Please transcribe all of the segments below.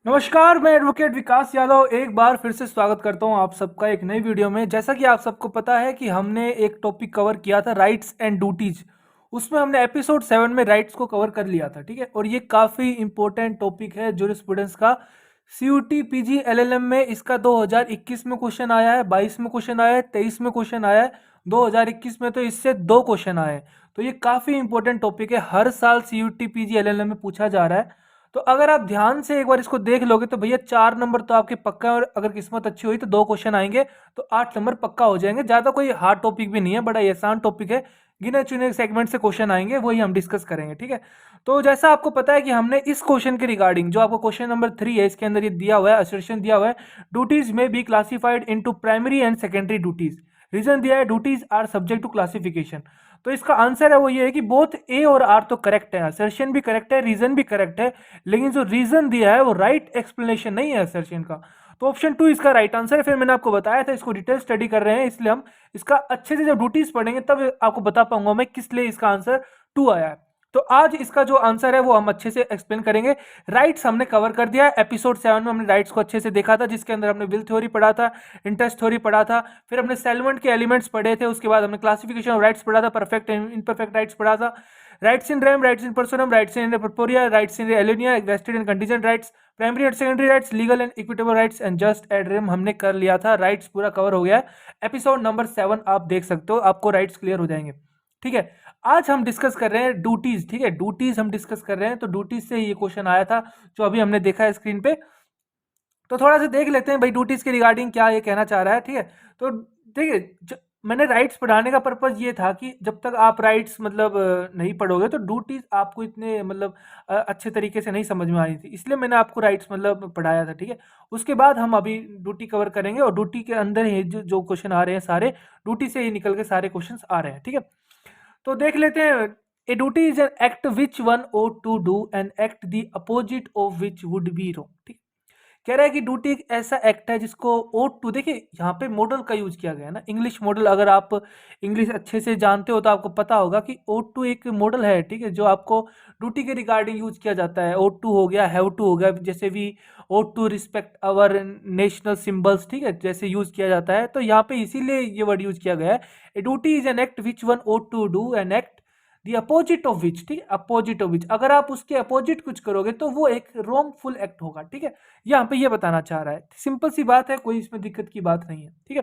नमस्कार, मैं एडवोकेट विकास यादव एक बार फिर से स्वागत करता हूं आप सबका एक नई वीडियो में। जैसा कि आप सबको पता है कि हमने एक टॉपिक कवर किया था राइट्स एंड ड्यूटीज। उसमें हमने एपिसोड 7 में राइट्स को कवर कर लिया था, ठीक है। और ये काफ़ी इंपॉर्टेंट टॉपिक है ज्यूरिस्प्रूडेंस का। सीयूटी पीजी एलएलएम में इसका 2021 में क्वेश्चन आया है, 22 में क्वेश्चन आया है, 23 में क्वेश्चन आया है, 2021 में तो इससे 2 क्वेश्चन आए हैं। तो ये काफ़ी इंपॉर्टेंट टॉपिक है, हर साल सीयूटी पीजी एलएलएम में पूछा जा रहा है। तो अगर आप ध्यान से एक बार इसको देख लोगे तो भैया 4 नंबर तो आपके पक्का है, और अगर किस्मत अच्छी हुई तो 2 क्वेश्चन आएंगे तो 8 नंबर पक्का हो जाएंगे। ज्यादा कोई हार्ड टॉपिक भी नहीं है, बड़ा आसान टॉपिक है। गिने चुने सेगमेंट से क्वेश्चन आएंगे, वही हम डिस्कस करेंगे, ठीक है। तो जैसा आपको पता है कि हमने इस क्वेश्चन के रिगार्डिंग जो आपको क्वेश्चन नंबर 3 है, इसके अंदर ये दिया हुआ है, असर्शन दिया हुआ है, duties may be classified into primary and secondary duties. Reason दिया है duties are subject to classification. तो इसका आंसर है वो ये है कि बोथ ए और आर तो करेक्ट है, असर्शन भी करेक्ट है, रीजन भी करेक्ट है, लेकिन जो रीजन दिया है वो राइट एक्सप्लेनेशन नहीं है असर्शन का। तो ऑप्शन 2 इसका राइट आंसर है। फिर मैंने आपको बताया था इसको डिटेल स्टडी कर रहे हैं, इसलिए हम इसका अच्छे से जब ड्यूटीज पढ़ेंगे तब आपको बता पाऊंगा मैं किस लिए इसका आंसर 2 आया है। तो आज इसका जो आंसर है वो हम अच्छे से एक्सप्लेन करेंगे। राइट्स हमने कवर कर दिया है, एपिसोड 7 में हमने राइट्स को अच्छे से देखा था, जिसके अंदर हमने विल थ्योरी पढ़ा था, इंटरेस्ट थ्योरी पढ़ा था, फिर हमने सेलमेंट के एलिमेंट्स पढ़े थे, उसके बाद हमने क्लासिफिकेशन ऑफ राइट्स पढ़ा था, परफेक्ट एंड इनपरफेक्ट राइट्स पढ़ा था, rights in rem, rights in personam, rights in propria, rights in aliena, vested and contingent rights, primary and secondary rights, legal and equitable rights and just ad rem हमने कर लिया था। Rights पूरा cover हो गया है। एपिसोड नंबर 7 आप देख सकते हो, आपको राइट्स क्लियर हो जाएंगे, ठीक है। आज हम डिस्कस कर रहे हैं ड्यूटीज, ठीक है। ड्यूटीज हम डिस्कस कर रहे हैं, तो ड्यूटीज से ये क्वेश्चन आया था जो अभी हमने देखा है स्क्रीन पे। तो थोड़ा सा देख लेते हैं भाई ड्यूटीज के रिगार्डिंग क्या ये कहना चाह रहा है, ठीक है। तो देखिए, मैंने राइट्स पढ़ाने का पर्पज ये था कि जब तक आप राइट्स मतलब नहीं पढ़ोगे तो ड्यूटीज आपको इतने मतलब अच्छे तरीके से नहीं समझ में आ रही थी, इसलिए मैंने आपको राइट्स मतलब पढ़ाया था, ठीक है। उसके बाद हम अभी ड्यूटी कवर करेंगे, और ड्यूटी के अंदर ही जो क्वेश्चन आ रहे हैं सारे ड्यूटी से ही निकल के सारे क्वेश्चन आ रहे हैं, ठीक है। तो देख लेते हैं। A duty is an act which one ought to do and act the opposite of which would be wrong, ठीक। कह रहा है कि ड्यूटी एक ऐसा एक्ट है जिसको ओ टू, देखिए यहाँ पे मॉडल का यूज किया गया है ना, इंग्लिश मॉडल। अगर आप इंग्लिश अच्छे से जानते हो तो आपको पता होगा कि ओ टू एक मॉडल है, ठीक है, जो आपको ड्यूटी के रिगार्डिंग यूज किया जाता है। ओ टू हो गया, हैव टू हो गया, जैसे भी ought to respect our national symbols, ठीक है, जैसे यूज किया जाता है। तो यहाँ पे इसीलिए ये वर्ड यूज किया गया है। A duty is an act which one ought to do an act the opposite of which, ठीक है, अपोजिट ऑफ विच, अगर आप उसके अपोजिट कुछ करोगे तो वो एक रॉन्गफुल एक्ट होगा, ठीक है। यहाँ पे ये बताना चाह रहा है, सिंपल सी बात है, कोई इसमें दिक्कत की बात नहीं है, ठीक है।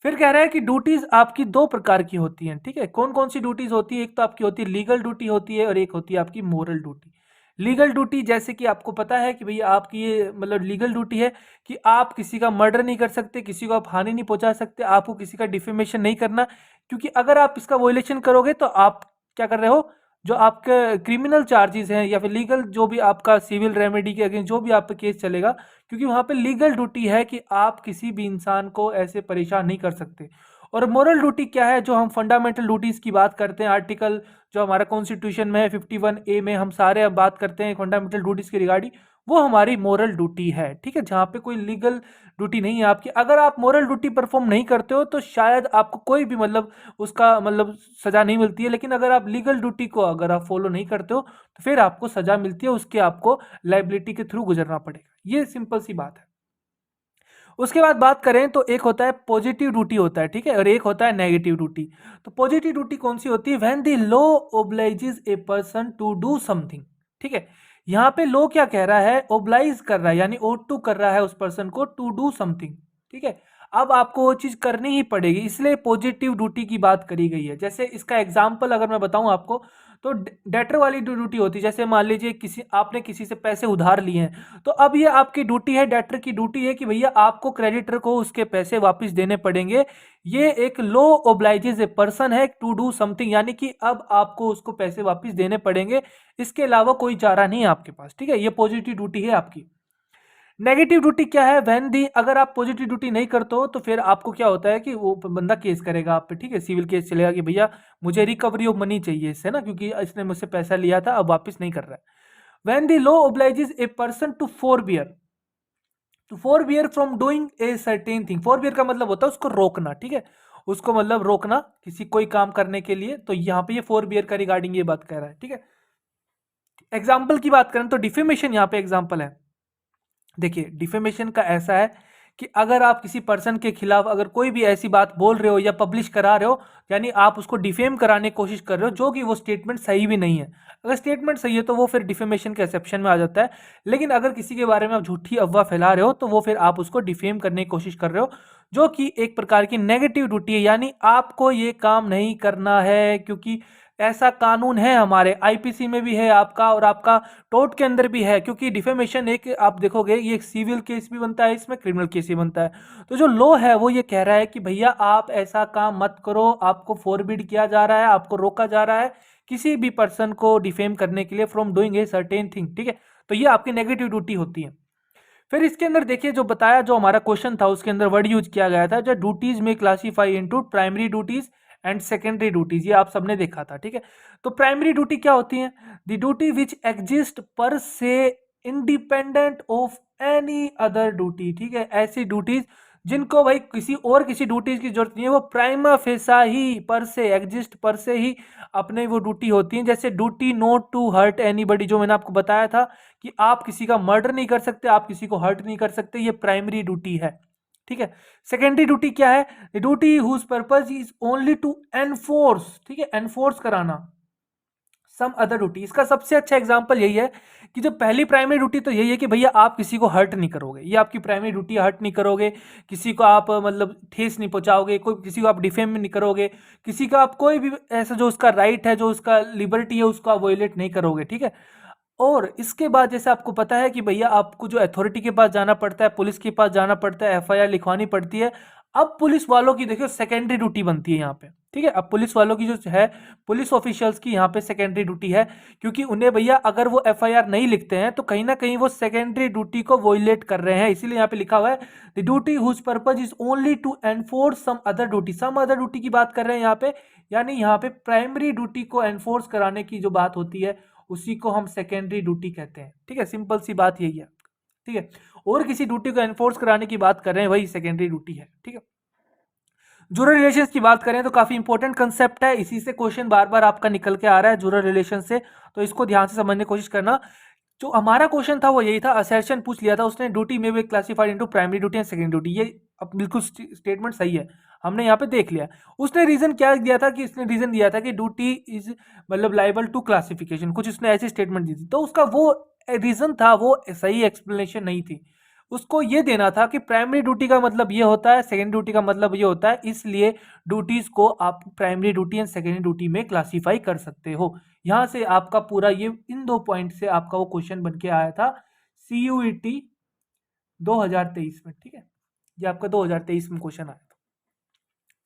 फिर कह रहा है कि ड्यूटीज आपकी 2 प्रकार की होती हैं, ठीक है। कौन कौन सी ड्यूटीज होती है? एक तो आपकी होती है लीगल ड्यूटी होती है, और एक होती है आपकी मोरल ड्यूटी। लीगल ड्यूटी जैसे कि आपको पता है कि भैया आपकी ये मतलब लीगल ड्यूटी है कि आप किसी का मर्डर नहीं कर सकते, किसी को आप हानि नहीं पहुंचा सकते, आपको किसी का डिफेमेशन नहीं करना, क्योंकि अगर आप इसका वोलेशन करोगे तो आप क्या कर रहे हो, जो आपके क्रिमिनल चार्जेस हैं या फिर लीगल जो भी आपका सिविल रेमेडी के अगेंस्ट जो भी आप पे केस चलेगा, क्योंकि वहां पे लीगल ड्यूटी है कि आप किसी भी इंसान को ऐसे परेशान नहीं कर सकते। और मोरल ड्यूटी क्या है? जो हम फंडामेंटल ड्यूटीज की बात करते हैं, आर्टिकल जो हमारा कॉन्स्टिट्यूशन में है 51A में, हम सारे अब बात करते हैं फंडामेंटल ड्यूटीज की रिगार्डिंग, वो हमारी मोरल ड्यूटी है, ठीक है, जहाँ पे कोई लीगल ड्यूटी नहीं है आपकी। अगर आप मोरल ड्यूटी परफॉर्म नहीं करते हो तो शायद आपको कोई भी मतलब उसका मतलब सजा नहीं मिलती है, लेकिन अगर आप लीगल ड्यूटी को अगर आप फॉलो नहीं करते हो तो फिर आपको सजा मिलती है, उसके आपको लाइबिलिटी के थ्रू गुजरना पड़ेगा। ये सिंपल सी बात है। उसके बाद बात करें तो एक होता है पॉजिटिव ड्यूटी होता है, ठीक है, और एक होता है नेगेटिव ड्यूटी। तो पॉजिटिव ड्यूटी कौन सी होती है? When the law obliges a person to do something, ठीक है। यहाँ पे लॉ क्या कह रहा है? ओब्लाइज कर रहा है, यानी ओट टू कर रहा है उस पर्सन को टू डू समथिंग, ठीक है। अब आपको वो चीज करनी ही पड़ेगी, इसलिए पॉजिटिव ड्यूटी की बात करी गई है। जैसे इसका एग्जाम्पल अगर मैं बताऊं आपको, तो डेटर वाली ड्यूटी होती है। जैसे मान लीजिए किसी आपने किसी से पैसे उधार लिए हैं, तो अब ये आपकी ड्यूटी है, डेटर की ड्यूटी है कि भैया आपको क्रेडिटर को उसके पैसे वापस देने पड़ेंगे। ये एक लॉ ओब्लाइजेज ए पर्सन है टू डू समथिंग, यानी कि अब आपको उसको पैसे वापस देने पड़ेंगे, इसके अलावा कोई चारा नहीं है आपके पास, ठीक है। ये पॉजिटिव ड्यूटी है आपकी। नेगेटिव ड्यूटी क्या है? व्हेन दी, अगर आप पॉजिटिव ड्यूटी नहीं करते हो तो फिर आपको क्या होता है कि वो बंदा केस करेगा आप पे, ठीक है, सिविल केस चलेगा कि भैया मुझे रिकवरी ऑफ मनी चाहिए इससे ना, क्योंकि इसने मुझसे पैसा लिया था अब वापस नहीं कर रहा है। When the law obliges a person to forbear from doing a certain thing. Forbear का मतलब होता है उसको रोकना, ठीक है, उसको मतलब रोकना किसी कोई काम करने के लिए। तो यहाँ पे ये फोरबियर का रिगार्डिंग ये बात कर रहा है, ठीक है। एग्जाम्पल की बात करें तो डिफेमेशन यहाँ पे एग्जाम्पल है। देखिए डिफेमेशन का ऐसा है कि अगर आप किसी पर्सन के खिलाफ अगर कोई भी ऐसी बात बोल रहे हो या पब्लिश करा रहे हो, यानी आप उसको डिफेम कराने की कोशिश कर रहे हो, जो कि वो स्टेटमेंट सही भी नहीं है। अगर स्टेटमेंट सही है तो वो फिर डिफेमेशन के एक्सेप्शन में आ जाता है। लेकिन अगर किसी के बारे में आप झूठी अफवाह फैला रहे हो तो वो फिर आप उसको डिफेम करने की कोशिश कर रहे हो, जो कि एक प्रकार की नेगेटिव ड्यूटी है। यानी आपको ये काम नहीं करना है, क्योंकि ऐसा कानून है, हमारे आईपीसी में भी है आपका, और आपका टोर्ट के अंदर भी है। क्योंकि डिफेमेशन एक आप देखोगे ये एक सिविल केस भी बनता है, इसमें क्रिमिनल केस भी बनता है। तो जो लॉ है वो ये कह रहा है कि भैया आप ऐसा काम मत करो, आपको फोरबिड किया जा रहा है, आपको रोका जा रहा है किसी भी पर्सन को डिफेम करने के लिए from doing a certain thing. ठीक है, तो ये आपकी नेगेटिव ड्यूटी होती है। फिर इसके अंदर देखिए जो बताया, जो हमारा क्वेश्चन था उसके अंदर वर्ड यूज किया गया था, जो ड्यूटीज में classify into primary duties and secondary duties, ये आप सबने देखा था। ठीक है, तो प्राइमरी ड्यूटी क्या होती है? द ड्यूटी विच एग्जिस्ट पर से independent of any other duty. ठीक है, ऐसी ड्यूटीज जिनको भाई किसी और किसी ड्यूटीज की जरूरत नहीं है, वो प्राइमा फेसा ही पर से एग्जिस्ट पर से ही अपने वो ड्यूटी होती है। जैसे duty not to hurt anybody, जो मैंने आपको बताया था कि आप किसी का मर्डर नहीं कर सकते, आप किसी को हर्ट नहीं कर सकते, ये प्राइमरी ड्यूटी है। ठीक है, सेकेंडरी ड्यूटी क्या है? Duty whose purpose is only to enforce, ठीक है, एनफोर्स कराना सम अदर ड्यूटी। इसका सबसे अच्छा एग्जांपल यही है कि जो पहली प्राइमरी ड्यूटी तो यही है कि भैया आप किसी को हर्ट नहीं करोगे, ये आपकी प्राइमरी ड्यूटी, हर्ट नहीं करोगे, किसी को आप मतलब ठेस नहीं पहुंचाओगे, कोई किसी को आप डिफेम नहीं करोगे, किसी का आप कोई भी ऐसा जो उसका राइट है, जो उसका लिबर्टी है, उसको आप वोलेट नहीं करोगे। ठीक है, और इसके बाद जैसे आपको पता है कि भैया आपको जो अथॉरिटी के पास जाना पड़ता है, पुलिस के पास जाना पड़ता है, एफआईआर लिखवानी पड़ती है। अब पुलिस वालों की देखियो सेकेंडरी ड्यूटी बनती है यहाँ पे। ठीक है, अब पुलिस वालों की जो है, पुलिस ऑफिशियल्स की यहाँ पे सेकेंडरी ड्यूटी है, क्योंकि उन्हें भैया अगर वो एफआईआर नहीं लिखते हैं तो कहीं ना कहीं वो सेकेंडरी ड्यूटी को वोलेट कर रहे हैं। इसीलिए यहाँ पे लिखा हुआ है the duty whose purpose is only to enforce some other duty. Some other duty की बात कर रहे हैं यहाँ पे, यानी यहाँ पे प्राइमरी ड्यूटी को एनफोर्स कराने की जो बात होती है उसी को हम सेकेंडरी ड्यूटी कहते हैं। ठीक है, सिंपल सी बात यही है। ठीक है, और किसी ड्यूटी को एनफोर्स कराने की बात कर रहे हैं, वही सेकेंडरी ड्यूटी है। ठीक है, जुरल रिलेशंस की बात करें तो काफी इंपॉर्टेंट कंसेप्ट है, इसी से क्वेश्चन बार बार आपका निकल के आ रहा है जुरल रिलेशन से, तो इसको ध्यान से समझने की कोशिश करना। जो हमारा क्वेश्चन था वो यही था, असर्शन पूछ लिया था उसने, ड्यूटी में भी classified into primary duty and secondary duty. ये अब बिल्कुल स्टेटमेंट सही है, हमने यहाँ पे देख लिया। उसने रीजन क्या दिया था कि इसने रीजन दिया था कि ड्यूटी इज मतलब लाइबल टू क्लासिफिकेशन, कुछ उसने ऐसी स्टेटमेंट दी थी, तो उसका वो रीजन था, वो सही एक्सप्लेनेशन नहीं थी। उसको ये देना था कि प्राइमरी ड्यूटी का मतलब ये होता है, सेकेंडरी ड्यूटी का मतलब ये होता है, इसलिए ड्यूटीज को आप primary duty and secondary duty में क्लासीफाई कर सकते हो। यहां से आपका पूरा ये इन दो पॉइंट से आपका वो क्वेश्चन बन के आया था CUET 2023 में। ठीक है, ये आपका 2023 में क्वेश्चन आया था।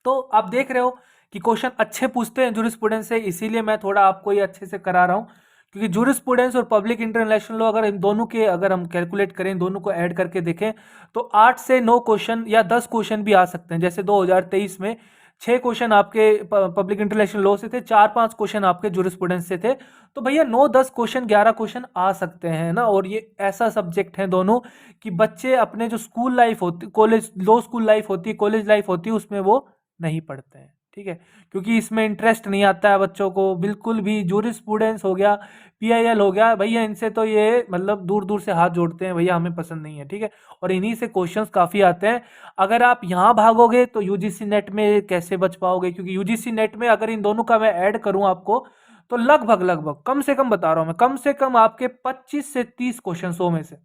तो आप देख रहे हो कि क्वेश्चन अच्छे पूछते हैं जूरिस्प्रूडेंस से, इसीलिए मैं थोड़ा आपको ये अच्छे से करा रहा हूँ। क्योंकि जूरिस्प्रूडेंस और पब्लिक इंटरनेशनल लॉ अगर इन दोनों के अगर हम कैलकुलेट करें, दोनों को ऐड करके देखें तो 8 से 9 क्वेश्चन या 10 क्वेश्चन भी आ सकते हैं। जैसे 2023 में 6 क्वेश्चन आपके पब्लिक इंटरनेशनल लॉ से थे, 4-5 क्वेश्चन आपके जूरिस्प्रूडेंस से थे, तो भैया 9-10 क्वेश्चन 11 क्वेश्चन आ सकते हैं ना। और ये ऐसा सब्जेक्ट है दोनों कि बच्चे अपने जो स्कूल लाइफ होती, कॉलेज लॉ स्कूल लाइफ होती है, कॉलेज लाइफ होती है, उसमें वो नहीं पढ़ते हैं। ठीक है, क्योंकि इसमें इंटरेस्ट नहीं आता है बच्चों को बिल्कुल भी। जूरिस्प्रूडेंस हो गया, PIL हो गया, भैया इनसे तो ये मतलब दूर दूर से हाथ जोड़ते हैं, भैया हमें पसंद नहीं है। ठीक है, और इन्हीं से क्वेश्चंस काफ़ी आते हैं। अगर आप यहाँ भागोगे तो UGC नेट में कैसे बच पाओगे? क्योंकि UGC नेट में अगर इन दोनों का मैं ऐड करूँ आपको तो लगभग लगभग कम से कम बता रहा हूँ मैं, कम से कम आपके 25 से 30 क्वेश्चन 100 में से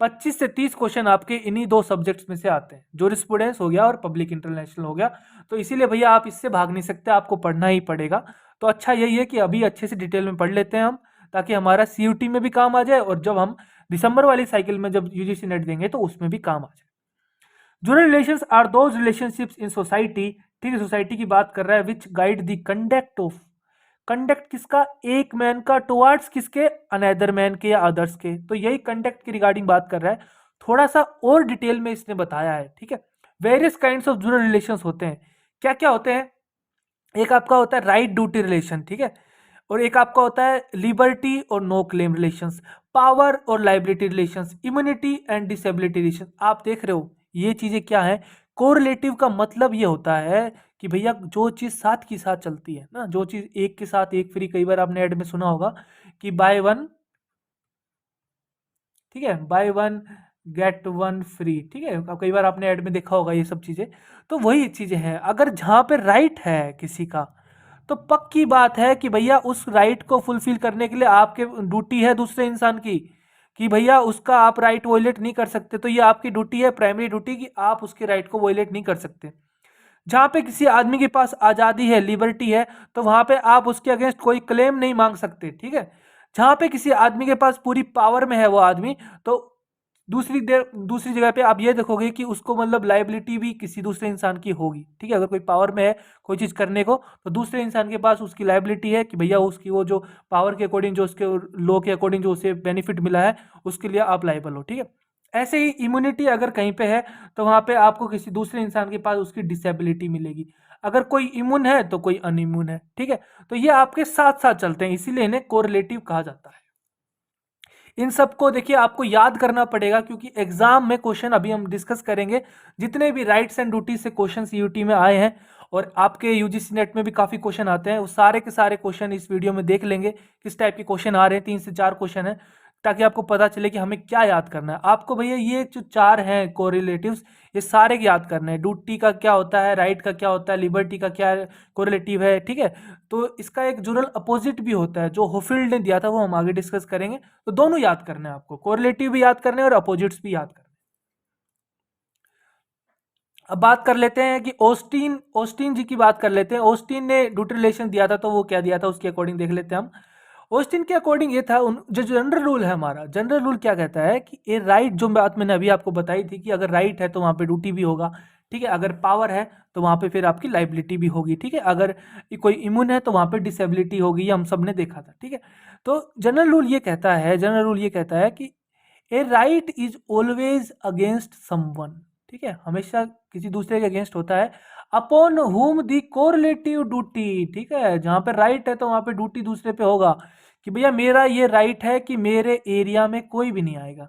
25 से 30 क्वेश्चन आपके इन्हीं दो सब्जेक्ट्स में से आते हैं, जूरिस्प्रूडेंस हो गया और पब्लिक इंटरनेशनल हो गया। तो इसीलिए भैया आप इससे भाग नहीं सकते, आपको पढ़ना ही पड़ेगा। तो अच्छा यही है कि अभी अच्छे से डिटेल में पढ़ लेते हैं हम, ताकि हमारा CUT में भी काम आ जाए, और जब हम दिसंबर वाली साइकिल में जब UGC नेट देंगे तो उसमें भी काम आ जाए। Jural relations are those relationships in society, ठीक है, सोसाइटी की बात कर रहा है, which guide the conduct of, conduct किसका? एक मैन का टुवर्ड्स किसके? अनदर मैन के या अदर्स के। तो यही कंडक्ट की रिगार्डिंग बात कर रहा है, थोड़ा सा और डिटेल में इसने बताया है। ठीक है, वेरियस काइंड्स ऑफ जुरल रिलेशंस होते हैं, क्या क्या होते हैं? एक आपका होता है राइट ड्यूटी रिलेशन, ठीक है, और एक आपका होता है लिबर्टी और नो क्लेम रिलेशंस, पावर और liability relations, immunity and disability relation. आप देख रहे हो ये चीजें क्या है? कोरिलेटिव का मतलब ये होता है कि भैया जो चीज साथ की साथ चलती है ना, जो चीज एक के साथ एक फ्री, कई बार आपने ऐड में सुना होगा कि बाय वन, ठीक है, by one get one free, ठीक है। अब कई बार आपने ऐड में देखा होगा ये सब चीजें। तो वही चीजें हैं, अगर जहां पे राइट है किसी का, तो पक्की बात है कि भैया उस राइट को फुलफिल करने के लिए आपके ड्यूटी है दूसरे इंसान की, कि भैया उसका आप राइट वोलेट नहीं कर सकते। तो ये आपकी ड्यूटी है, प्राइमरी ड्यूटी, कि आप उसके राइट को वोलेट नहीं कर सकते। जहां पे किसी आदमी के पास आजादी है, लिबर्टी है, तो वहां पे आप उसके अगेंस्ट कोई क्लेम नहीं मांग सकते, ठीक है। जहां पे किसी आदमी के पास पूरी पावर में है वो आदमी, तो दूसरी जगह पे आप ये देखोगे कि उसको मतलब लाइबिलिटी भी किसी दूसरे इंसान की होगी, ठीक है। अगर कोई पावर में है कोई चीज करने को, तो दूसरे इंसान के पास उसकी लाइबिलिटी है कि भैया उसकी वो जो पावर के अकॉर्डिंग, जो उसके लॉ के अकॉर्डिंग जो उसे बेनिफिट मिला है, उसके लिए आप लाइबल हो, ठीक है। ऐसे ही इम्यूनिटी अगर कहीं पे है, तो वहां पे आपको किसी दूसरे इंसान के पास उसकी डिसेबिलिटी मिलेगी। अगर कोई इम्यून है तो कोई अनइम्यून है, ठीक है। तो ये आपके साथ साथ चलते हैं, इसीलिए इन्हें कोरिलेटिव कहा जाता है। इन सबको देखिए आपको याद करना पड़ेगा, क्योंकि एग्जाम में क्वेश्चन अभी हम डिस्कस करेंगे, जितने भी राइट्स एंड ड्यूटी से क्वेश्चन यूटी में आए हैं, और आपके यूजीसी नेट में भी काफी क्वेश्चन आते हैं, वो सारे के सारे क्वेश्चन इस वीडियो में देख लेंगे, किस टाइप के क्वेश्चन आ रहे हैं। 3 से 4 क्वेश्चन है, ताकि आपको पता चले कि हमें क्या याद करना है। आपको भैया ये जो 4 हैं कोरिलेटिव्स, ये सारे याद करने हैं। ड्यूटी का क्या होता है, राइट का क्या होता है, लिबर्टी का क्या कोरिलेटिव है, ठीक है। तो इसका एक जुरल अपोजिट भी होता है, जो होफील्ड ने दिया था, वो हम आगे डिस्कस करेंगे। तो दोनों याद करने हैं आपको, कोरिलेटिव भी याद करने हैं और अपोजिट्स भी याद करने हैं। अब बात कर लेते हैं कि ऑस्टिन ऑस्टिन जी की बात कर लेते हैं। ऑस्टिन ने ड्यूटी रिलेशन दिया था, तो वो क्या दिया था उसके अकॉर्डिंग देख लेते हैं हम। ऑस्टिन के अकॉर्डिंग ये था, जो जनरल रूल है हमारा, जनरल रूल क्या कहता है कि ये राइट, जो बात मैंने अभी आपको बताई थी कि अगर राइट है तो वहां पे ड्यूटी भी होगा, ठीक है। अगर पावर है तो वहां पे फिर आपकी लाइबिलिटी भी होगी, ठीक है। अगर कोई इम्यून है तो वहां पे डिसेबिलिटी होगी, ये हम सब ने देखा था, ठीक है। तो जनरल रूल ये कहता है कि a right is always against someone, ठीक है, हमेशा किसी दूसरे के अगेंस्ट होता है। अपॉन हुम दी कोरिलेटिव ड्यूटी, ठीक है, जहां पे राइट है तो वहां पे ड्यूटी दूसरे पे होगा, कि भैया मेरा ये राइट है कि मेरे एरिया में कोई भी नहीं आएगा,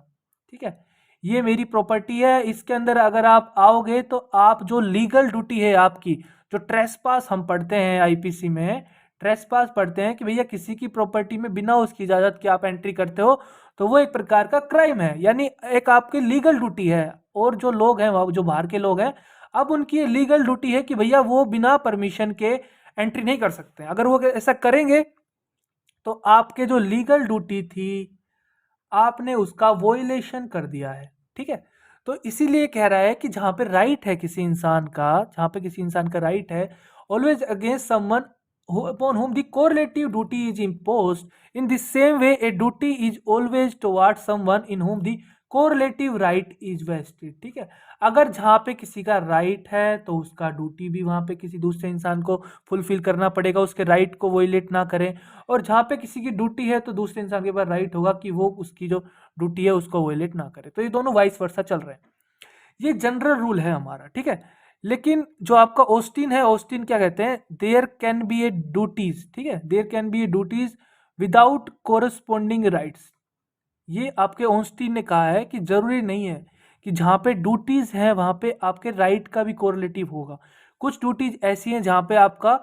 ठीक है। ये मेरी प्रॉपर्टी है, इसके अंदर अगर आप आओगे तो आप जो लीगल ड्यूटी है आपकी, जो ट्रेसपास हम पढ़ते हैं आईपीसी में, ट्रेसपास पढ़ते हैं कि भैया किसी की प्रॉपर्टी में बिना उसकी इजाजत के आप एंट्री करते हो, तो वो एक प्रकार का क्राइम है, यानी एक आपकी लीगल ड्यूटी है। और जो लोग हैं वहाँ, जो बाहर के लोग हैं, अब उनकी लीगल ड्यूटी है कि भैया वो बिना परमिशन के एंट्री नहीं कर सकते। अगर वो ऐसा करेंगे तो आपके जो लीगल ड्यूटी थी, आपने उसका वोइलेशन कर दिया है, ठीक है। तो इसीलिए कह रहा है कि जहां पे राइट है किसी इंसान का, जहां पे किसी इंसान का राइट है, always against someone upon whom the correlative duty is imposed, in the same way a duty is always towards someone in whom the correlative right is vested, ठीक है। अगर जहां पे किसी का राइट है तो उसका ड्यूटी भी वहां पे किसी दूसरे इंसान को फुलफिल करना पड़ेगा, उसके राइट को वोलेट ना करें। और जहां पे किसी की ड्यूटी है तो दूसरे इंसान के पास राइट होगा कि वो उसकी जो ड्यूटी है उसको वोलेट ना करे। तो ये दोनों वाइस वर्सा चल रहे हैं, ये जनरल रूल है हमारा, ठीक है। लेकिन जो आपका ऑस्टिन है, ऑस्टिन क्या कहते हैं, there can be a duties, ठीक है, there can be a duties without corresponding rights. ये आपके ऑस्टिन ने कहा है कि जरूरी नहीं है कि जहां पे ड्यूटीज हैं वहां पे आपके राइट का भी कोरिलेटिव होगा। कुछ ड्यूटीज ऐसी हैं जहां पे आपका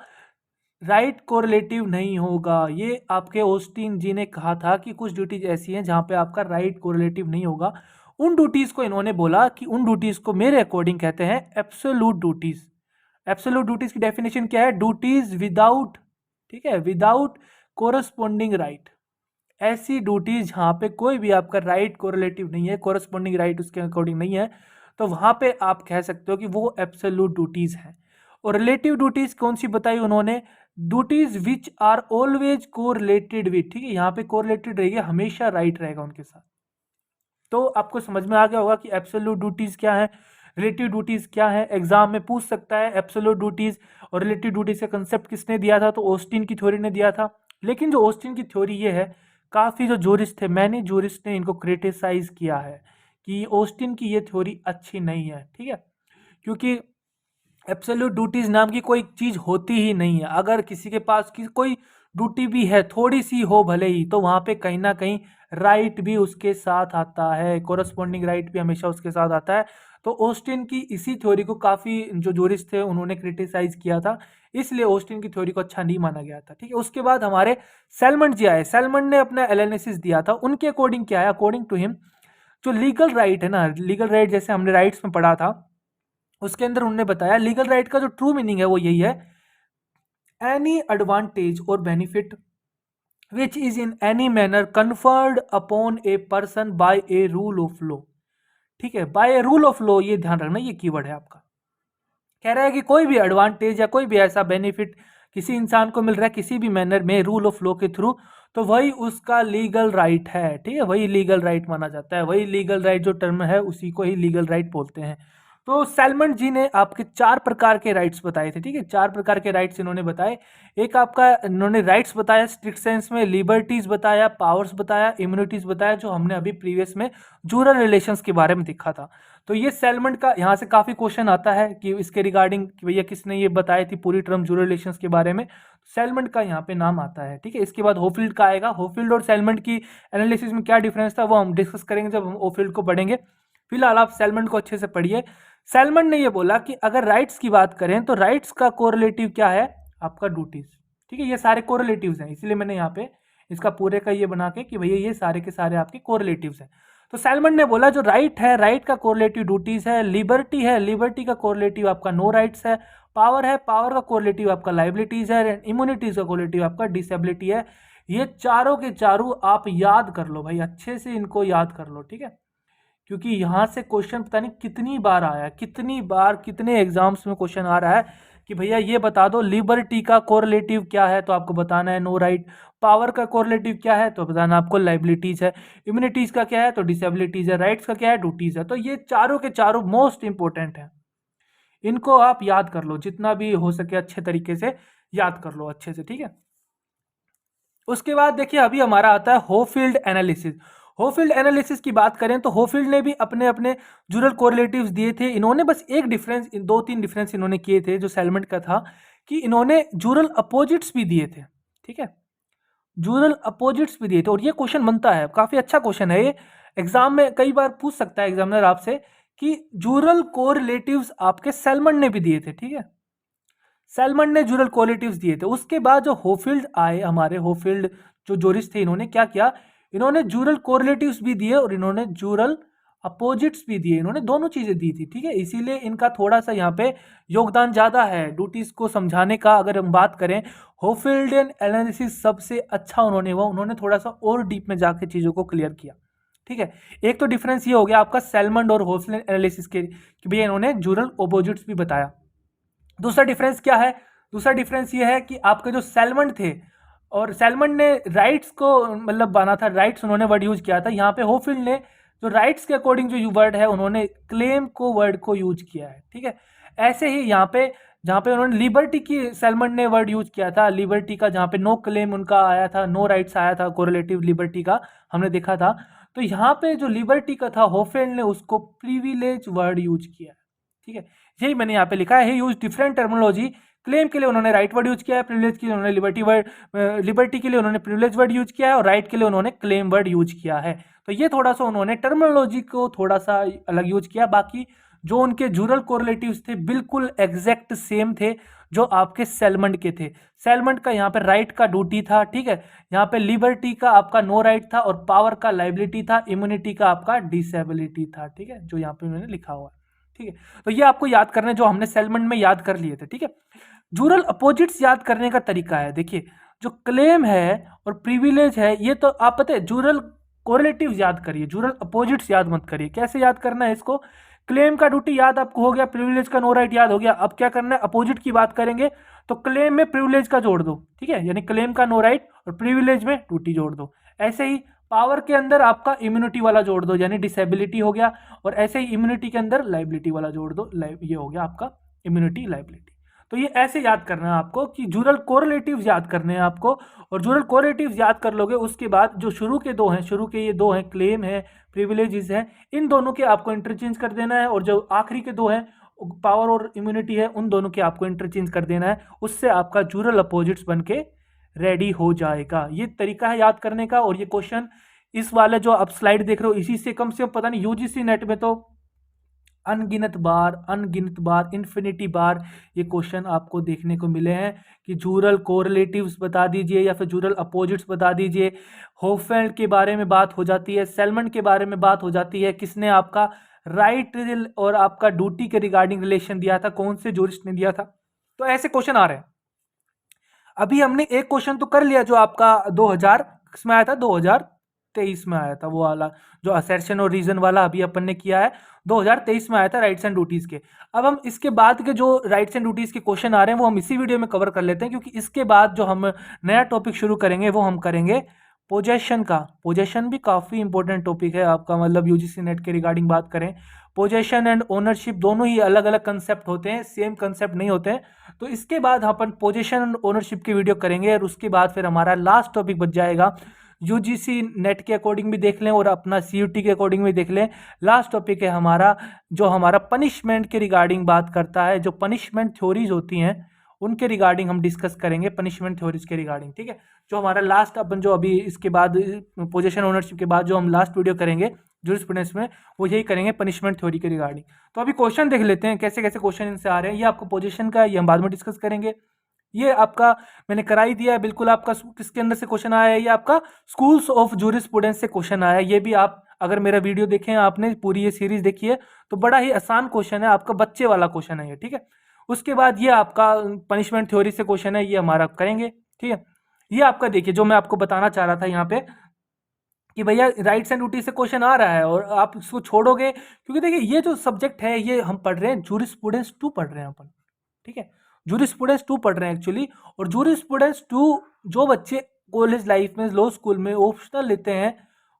राइट कोरिलेटिव नहीं होगा। ये आपके ऑस्टिन जी ने कहा था कि कुछ ड्यूटीज ऐसी हैं जहां पे आपका राइट कोरिलेटिव नहीं होगा। उन ड्यूटीज को इन्होंने बोला कि उन ड्यूटीज को मेरे अकॉर्डिंग कहते हैं एब्सोल्यूट ड्यूटीज। एब्सोल्यूट ड्यूटीज की डेफिनेशन क्या है, ड्यूटीज विदाउट, ठीक है, विदाउट कोरस्पॉन्डिंग राइट। ऐसी ड्यूटीज जहां पे कोई भी आपका राइट कोरिलेटिव नहीं है, कोरस्पॉन्डिंग राइट उसके अकॉर्डिंग नहीं है, तो वहां पे आप कह सकते हो कि वो एब्सोल्यूट ड्यूटीज हैं। और रिलेटिव ड्यूटीज कौन सी बताई उन्होंने, duties which are always correlated with, ठीक है, यहाँ पे कोरिलेटेड रहेगी, हमेशा राइट रहेगा उनके साथ। तो आपको समझ में आ गया होगा कि एब्सोल्यूट ड्यूटीज क्या है, रिलेटिव ड्यूटीज क्या है। एग्जाम में पूछ सकता है एब्सोल्यूट ड्यूटीज और रिलेटिव ड्यूटीज का कंसेप्ट किसने दिया था, तो ऑस्टिन की थ्योरी ने दिया था। लेकिन जो ऑस्टिन की थ्योरी ये है, काफी जो जूरिस्ट थे, मैंने जूरिस्ट ने इनको क्रिटिसाइज किया है कि ऑस्टिन की ये थ्योरी अच्छी नहीं है, ठीक है, क्योंकि एब्सोल्यूट ड्यूटीज नाम की कोई चीज होती ही नहीं है। अगर किसी के पास कोई ड्यूटी भी है, थोड़ी सी हो भले ही, तो वहां पे कहीं ना कहीं राइट भी उसके साथ आता है, कोरस्पॉन्डिंग राइट भी हमेशा उसके साथ आता है। तो ऑस्टिन की इसी थ्योरी को काफी जो जूरिस्ट थे उन्होंने क्रिटिसाइज किया था, इसलिए ऑस्टिन की थ्योरी को अच्छा नहीं माना गया था, ठीक है। उसके बाद हमारे सैलमंड जी आए, सैलमंड ने अपना एनालिसिस दिया था, उनके अकॉर्डिंग क्या है, अकॉर्डिंग टू हिम जो लीगल राइट है ना, लीगल राइट जैसे हमने राइट्स में पढ़ा था, उसके अंदर उन्होंने बताया लीगल राइट का जो ट्रू मीनिंग है वो यही है, एनी एडवांटेज और benefit which is in any manner conferred upon a person by a rule of law. ठीक है, by a rule of law, ये ध्यान रखना, ये कीवर्ड है आपका। कह रहा है कि कोई भी एडवांटेज या कोई भी ऐसा बेनिफिट किसी इंसान को मिल रहा है किसी भी मैनर में रूल ऑफ लॉ के थ्रू, तो वही उसका लीगल राइट है। ठीक है, वही लीगल राइट माना जाता है, वही लीगल राइट जो टर्म है उसी को ही लीगल राइट बोलते हैं। तो सैलमन जी ने आपके 4 प्रकार के राइट्स बताए थे। ठीक है, 4 प्रकार के राइट्स इन्होंने बताए। एक आपका इन्होंने राइट्स बताया स्ट्रिक्ट सेंस में, लिबर्टीज बताया, पावर्स बताया, इम्यूनिटीज बताया, जो हमने अभी प्रीवियस में जूरल रिलेशंस के बारे में देखा था। तो ये सैलमन का यहाँ से काफी क्वेश्चन आता है कि इसके रिगार्डिंग कि भैया किसने ये बताई थी पूरी टर्म जूरल रिलेशंस के बारे में, सैलमन का यहाँ पे नाम आता है। ठीक है, इसके बाद होफील्ड का आएगा। होफील्ड और सैलमन की एनालिसिस में क्या डिफरेंस था वो हम डिस्कस करेंगे जब हम होफील्ड को पढ़ेंगे। फिलहाल आप सैलमन को अच्छे से पढ़िए। सैलमन ने ये बोला कि अगर राइट्स की बात करें तो राइट्स का कोरिलेटिव क्या है, आपका ड्यूटीज। ठीक है, ये सारे कोरिलेटिव्स हैं, इसलिए मैंने यहाँ पे इसका पूरे का ये बना के कि भैया ये सारे के सारे आपके कोरिलेटिव्स हैं। तो सैलमन ने बोला जो राइट है, राइट का कोरिलेटिव ड्यूटीज है, लिबर्टी है, लिबर्टी का कोरिलेटिव आपका नो राइट्स है, पावर है, पावर का कोरिलेटिव आपका लाइबिलिटीज है, इम्यूनिटीज का कोरिलेटिव आपका डिसेबिलिटी है। ये चारों के चारों आप याद कर लो भाई, अच्छे से इनको याद कर लो। ठीक है, क्योंकि यहां से क्वेश्चन पता नहीं कितनी बार आया, कितनी बार कितने एग्जाम्स में क्वेश्चन आ रहा है कि भैया ये बता दो लिबर्टी का कोरिलेटिव क्या है, तो आपको बताना है नो राइट। पावर का कोरिलेटिव क्या है, तो बताना आपको लाइबिलिटीज है। इम्यूनिटीज का क्या है, तो डिसेबिलिटीज है। राइट्स का क्या है, ड्यूटीज है। तो ये चारों के चारों मोस्ट इंपॉर्टेंट है, इनको आप याद कर लो जितना भी हो सके, अच्छे तरीके से याद कर लो अच्छे से। ठीक है, उसके बाद देखिए अभी हमारा आता है होफील्ड एनालिसिस। होफील्ड एनालिसिस की बात करें तो होफील्ड ने भी अपने अपने जूरल कोरिलेटिव्स दिए थे। इन्होंने बस एक डिफरेंस, 2-3 डिफरेंस इन्होंने किए थे जो सैलमन का था, कि इन्होंने जूरल अपोजिट्स भी दिए थे। ठीक है, जूरल अपोजिट्स भी दिए थे, और ये क्वेश्चन बनता है, काफी अच्छा क्वेश्चन है ये, एग्जाम में कई बार पूछ सकता है एग्जामिनर आपसे कि जूरल कोरिलेटिव्स आपके सैलमन ने भी दिए थे। ठीक है, सैलमन ने जूरल कोरिलेटिव्स दिए थे। उसके बाद जो होफील्ड आए, हमारे होफील्ड जो जोरिस थे, इन्होंने क्या किया, इन्होंने जूरल कोरिलेटिव्स भी दिए और इन्होंने जूरल अपोजिट्स भी दिए, इन्होंने दोनों चीजें दी थी। ठीक है, इसीलिए इनका थोड़ा सा यहाँ पे योगदान ज्यादा है ड्यूटीज को समझाने का। अगर हम बात करें होफील्डियन एनालिसिस सबसे अच्छा उन्होंने थोड़ा सा और डीप में जाके चीजों को क्लियर किया। ठीक है, एक तो डिफरेंस ये हो गया आपका सैलमन और होफील्ड एनालिसिस के कि भैया इन्होंने जूरल अपोजिट्स भी बताया। दूसरा डिफरेंस क्या है, दूसरा डिफरेंस ये है कि आपके जो सैलमन थे, और सैलमन ने राइट्स को मतलब बना था, राइट्स उन्होंने वर्ड यूज किया था। यहाँ पे होफील्ड ने जो राइट्स के अकॉर्डिंग जो वर्ड है, उन्होंने क्लेम को वर्ड को यूज किया है। ठीक है, ऐसे ही यहाँ पे जहाँ पे उन्होंने लिबर्टी की सैलमन ने वर्ड यूज किया था, लिबर्टी का जहाँ पे नो क्लेम उनका आया था, नो राइट्स आया था कोरिलेटिव लिबर्टी का, हमने देखा था। तो यहाँ पे जो लिबर्टी का था, होफील्ड ने उसको प्रिविलेज वर्ड यूज किया है। ठीक है, यही मैंने यहाँ पे लिखा है, यूज डिफरेंट टर्मिनोलॉजी। क्लेम के लिए उन्होंने राइट वर्ड यूज किया है, प्रिविलेज के लिए उन्होंने लिबर्टी के लिए उन्होंने प्रिविलेज वर्ड यूज किया है, और राइट के लिए उन्होंने क्लेम वर्ड यूज किया है। तो ये थोड़ा सा उन्होंने टर्मिनोलॉजी को थोड़ा सा अलग यूज किया। बाकी जो उनके जूरल कोरिलेटिव्स थे बिल्कुल एग्जैक्ट सेम थे जो आपके सैलमन के थे। सैलमन का यहाँ पे राइट का ड्यूटी था। ठीक है, यहाँ पे लिबर्टी का आपका नो राइट था, और पावर का लाइबिलिटी था, इम्यूनिटी का आपका डिसेबिलिटी था। ठीक है, जो यहाँ पे मैंने लिखा हुआ है। ठीक है, तो ये आपको याद करना है जो हमने सैलमन में याद कर लिए थे। ठीक है, जूरल अपोजिट्स याद करने का तरीका है, देखिए जो क्लेम है और प्रिविलेज है, ये तो आप पता है, जूरल कोरिलेटिव्स याद करिए, जूरल अपोजिट्स याद मत करिए। कैसे याद करना है इसको, क्लेम का ड्यूटी याद आपको हो गया, प्रिविलेज का नो राइट याद हो गया। अब क्या करना है, अपोजिट की बात करेंगे तो क्लेम में प्रिविलेज का जोड़ दो। ठीक है, यानी क्लेम का नो राइट और प्रिविलेज में ड्यूटी जोड़ दो। ऐसे ही पावर के अंदर आपका इम्यूनिटी वाला जोड़ दो, यानी डिसेबिलिटी हो गया, और ऐसे ही इम्यूनिटी के अंदर लाइबिलिटी वाला जोड़ दो, ये हो गया आपका इम्यूनिटी लाइबिलिटी। तो ये ऐसे याद करना है आपको कि जूरल कोरिलेटिव्स याद करने हैं आपको, और जूरल कोरिलेटिव्स याद कर लोगे उसके बाद जो शुरू के दो हैं, शुरू के ये दो हैं, क्लेम है, प्रिविलेजेस है, इन दोनों के आपको इंटरचेंज कर देना है, और जो आखिरी के दो हैं पावर और इम्यूनिटी है, उन दोनों के आपको इंटरचेंज कर देना है। उससे आपका जूरल अपोजिट्स बन के रेडी हो जाएगा। ये तरीका है याद करने का। और ये क्वेश्चन इस वाले जो आप स्लाइड देख रहे हो, इसी से कम से कम पता नहीं यूजीसी नेट में तो अनगिनत बार इन्फिनिटी बार ये क्वेश्चन आपको देखने को मिले हैं कि जूरल कोरिलेटिव्स बता दीजिए या फिर जूरल अपोजिट्स बता दीजिए। होफेल्ड के बारे में बात हो जाती है, सेलमन के बारे में बात हो जाती है, किसने आपका राइट और आपका ड्यूटी के रिगार्डिंग रिलेशन दिया था, कौन से जूरिस्ट ने दिया था। तो ऐसे क्वेश्चन आ रहे हैं। अभी हमने एक क्वेश्चन तो कर लिया जो आपका 2000 किसमें आया था, 2023 में आया था, वो वाला जो असर्शन और रीजन वाला अभी अपन ने किया है 2023 में आया था राइट्स एंड ड्यूटीज के। अब हम इसके बाद के जो राइट्स एंड ड्यूटीज के क्वेश्चन आ रहे हैं वो हम इसी वीडियो में कवर कर लेते हैं, क्योंकि इसके बाद जो हम नया टॉपिक शुरू करेंगे वो हम करेंगे पोजेशन का। पोजेशन भी काफी इंपॉर्टेंट टॉपिक है आपका, मतलब यूजीसी नेट के रिगार्डिंग बात करें, पोजेशन एंड ओनरशिप दोनों ही अलग अलग कंसेप्ट होते हैं, सेम कंसेप्ट नहीं होते हैं। तो इसके बाद अपन पोजीशन एंड ओनरशिप की वीडियो करेंगे और उसके बाद फिर हमारा लास्ट टॉपिक बच जाएगा, यूजीसी नेट के अकॉर्डिंग भी देख लें और अपना सीयूटी के अकॉर्डिंग भी देख लें। लास्ट टॉपिक है हमारा जो हमारा पनिशमेंट के रिगार्डिंग बात करता है, जो पनिशमेंट थ्योरीज होती हैं उनके रिगार्डिंग हम डिस्कस करेंगे, पनिशमेंट थ्योरीज के रिगार्डिंग। ठीक है, जो हमारा लास्ट अपन जो अभी इसके बाद पोजीशन ओनरशिप के बाद जो हम लास्ट वीडियो करेंगे जूरिस्प्रूडेंस में वो यही करेंगे पनिशमेंट थ्योरी के रिगार्डिंग। तो अभी क्वेश्चन देख लेते हैं कैसे कैसे क्वेश्चन इनसे आ रहे हैं। ये आपको पोजीशन का, ये हम बाद में डिस्कस करेंगे। ये आपका मैंने करा ही दिया है बिल्कुल, आपका किसके अंदर से क्वेश्चन आया है, ये आपका स्कूल्स ऑफ जूरिस्प्रूडेंस से क्वेश्चन आया है। ये भी आप अगर मेरा वीडियो देखें, आपने पूरी ये सीरीज देखी है तो बड़ा ही आसान क्वेश्चन है, आपका बच्चे वाला क्वेश्चन है ये। ठीक है, उसके बाद ये आपका पनिशमेंट थ्योरी से क्वेश्चन है, ये हमारा करेंगे। ठीक है, ये आपका देखिए जो मैं आपको बताना चाह रहा था यहाँ पे कि भैया राइट्स एंड ड्यूटी से क्वेश्चन आ रहा है और आप इसको छोड़ोगे, क्योंकि देखिए ये जो सब्जेक्ट है ये हम पढ़ रहे हैं जूरिस्प्रूडेंस 2 पढ़ रहे हैं अपन। ठीक है, जूरिस्प्रूडेंस 2 पढ़ रहे हैं एक्चुअली। और जूरिस्प्रूडेंस 2 जो बच्चे कॉलेज लाइफ में लॉ स्कूल में ऑप्शनल लेते हैं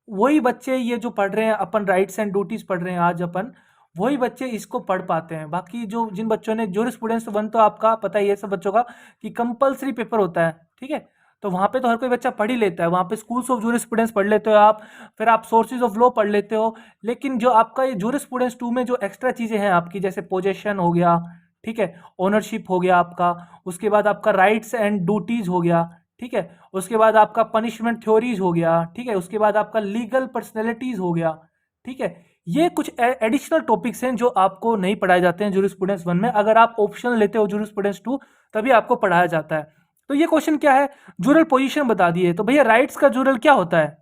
वही बच्चे ये जो पढ़ रहे हैं अपन राइट्स एंड ड्यूटीज पढ़ रहे हैं आज अपन, वही बच्चे इसको पढ़ पाते हैं। बाकी जो जिन बच्चों ने जूरिस्प्रूडेंस 1 तो आपका पता ही है सब बच्चों का कि कंपलसरी पेपर होता है। ठीक है, तो वहाँ पे तो हर कोई बच्चा पढ़ ही लेता है, वहाँ पे स्कूल्स ऑफ जूरिस्प्रूडेंस पढ़ लेते हो आप, फिर आप सोर्सेज ऑफ लॉ पढ़ लेते हो। लेकिन जो आपका ये जूरिस्प्रूडेंस 2 में जो एक्स्ट्रा चीज़ें हैं आपकी, जैसे पोजेशन हो गया, ठीक है, ओनरशिप हो गया आपका, उसके बाद आपका राइट्स एंड ड्यूटीज हो गया, ठीक है, उसके बाद आपका पनिशमेंट थ्योरीज हो गया, ठीक है, उसके बाद आपका लीगल पर्सनैलिटीज हो गया। ठीक है, ये कुछ एडिशनल टॉपिक्स हैं जो आपको नहीं पढ़ाए जाते हैं जूरिस्प्रूडेंस 1 में। अगर आप ऑप्शनल लेते हो जूरिस्प्रूडेंस 2 तभी आपको पढ़ाया जाता है। तो ये क्वेश्चन क्या है, जूरल पोजीशन बता दिए। तो भैया राइट्स का जूरल क्या होता है,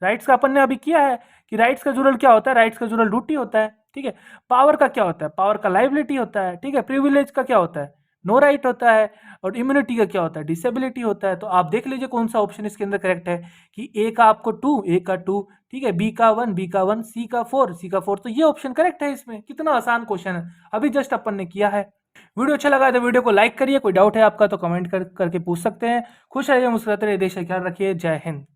राइट्स का अपन ने अभी किया है कि राइट्स का जूरल क्या होता है, राइट्स का जूरल ड्यूटी होता है। ठीक है, पावर का क्या होता है, पावर का लाइबिलिटी होता है। ठीक है, प्रिविलेज का क्या होता है, नो राइट होता है। और इम्यूनिटी का क्या होता है, डिसेबिलिटी होता है। तो आप देख लीजिए कौन सा ऑप्शन इसके अंदर करेक्ट है कि ए का आपको 2, ए का 2, ठीक है, बी का 1, बी का 1, सी का 4, सी का 4। तो ये ऑप्शन करेक्ट है इसमें। कितना आसान क्वेश्चन है, अभी जस्ट अपन ने किया है। वीडियो अच्छा लगा है तो वीडियो को लाइक करिए, कोई डाउट है आपका तो कमेंट करके पूछ सकते हैं। खुश रहिए, मुस्कुराते रहिए, देश का ख्याल रखिए। जय हिंद।